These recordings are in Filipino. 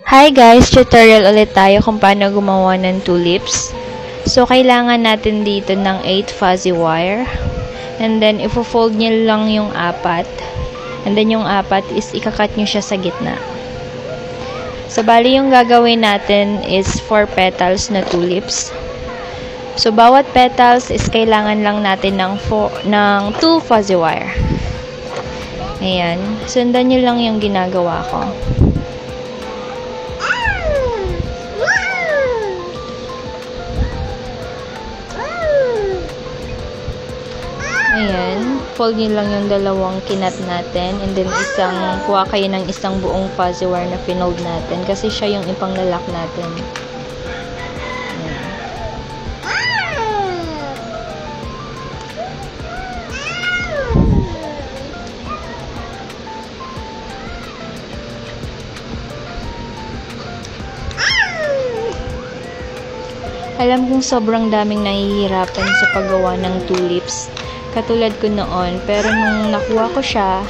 Hi guys! Tutorial ulit tayo kung paano gumawa ng tulips. So, kailangan natin dito ng 8 fuzzy wire. And then, ifo-fold nyo lang yung 4. And then, yung 4 is ikakat nyo siya sa gitna. So, bali yung gagawin natin is 4 petals na tulips. So, bawat petals is kailangan lang natin ng 2 fuzzy wire. Ayan. Sundan nyo lang yung ginagawa ko. Ayan, fold nyo lang yung dalawang kinat natin and then kuha kayo ng isang buong fuzzy wire na pinold natin kasi siya yung ipanglalak natin. Alam kong sobrang daming nahihirapan sa paggawa ng tulips. Katulad ko noon, pero nung nakuha ko siya,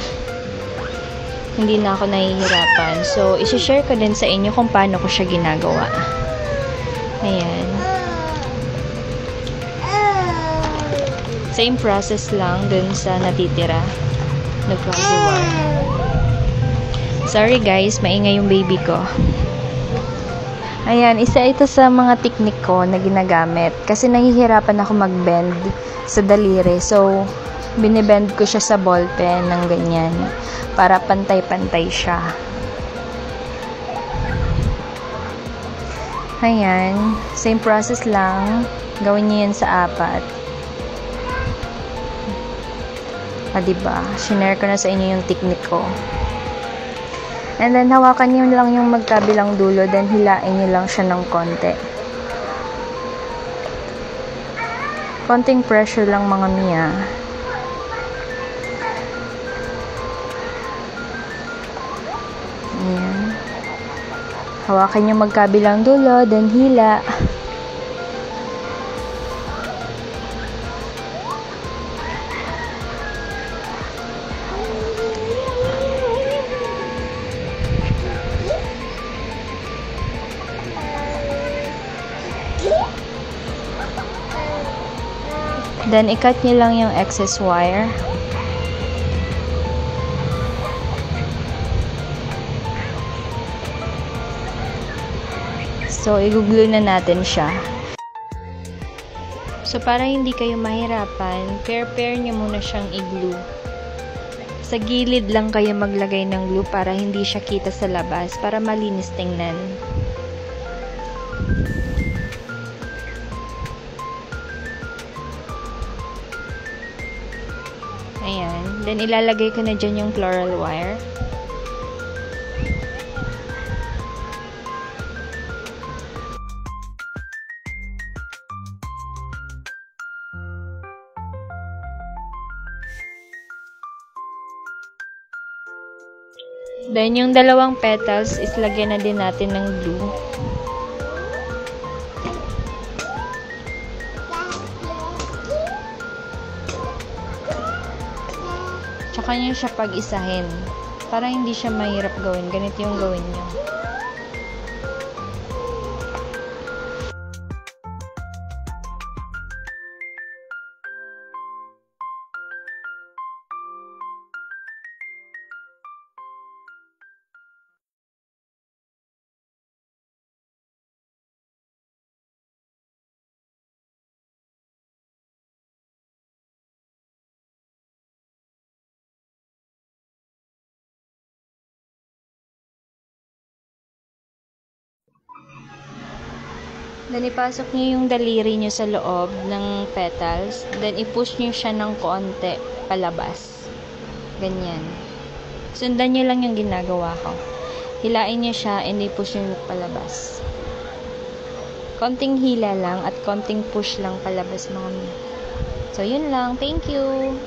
hindi na ako nahihirapan. So, isi-share ko din sa inyo kung paano ko siya ginagawa. Ayan. Same process lang dun sa natitira na fuzzy wire. Sorry guys, maingay yung baby ko. Ayan, isa ito sa mga technique ko na ginagamit. Kasi nahihirapan ako mag-bend sa daliri. So, binibend ko siya sa ballpen ng ganyan. Para pantay-pantay siya. Ayan. Same process lang. Gawin niyo yan sa 4. Diba? Shinare ko na sa inyo yung technique ko. And then, hawakan niyo lang yung magkabilang dulo, then hilain niyo lang siya ng konti. Konting pressure lang mga Mia. Ayan. Hawakan niyo magkabilang dulo, then hila. Then, ikat nyo lang yung excess wire. So, i-glue na natin siya. So, para hindi kayo mahirapan, pair nyo muna siyang i-glue. Sa gilid lang kayo maglagay ng glue para hindi siya kita sa labas, para malinis tingnan. Ayan. Then, ilalagay ko na dyan yung floral wire. Then, yung dalawang petals is lagyan na din natin ng glue. Tsaka nyo siya pag-isahin. Para hindi siya mahirap gawin. Ganito yung gawin nyo. Then, ipasok nyo yung daliri nyo sa loob ng petals. Then, i-push nyo siya ng konti palabas. Ganyan. Sundan nyo lang yung ginagawa ko. Hilain nyo siya and i-push nyo palabas. Konting hila lang at konting push lang palabas mga. So, yun lang. Thank you!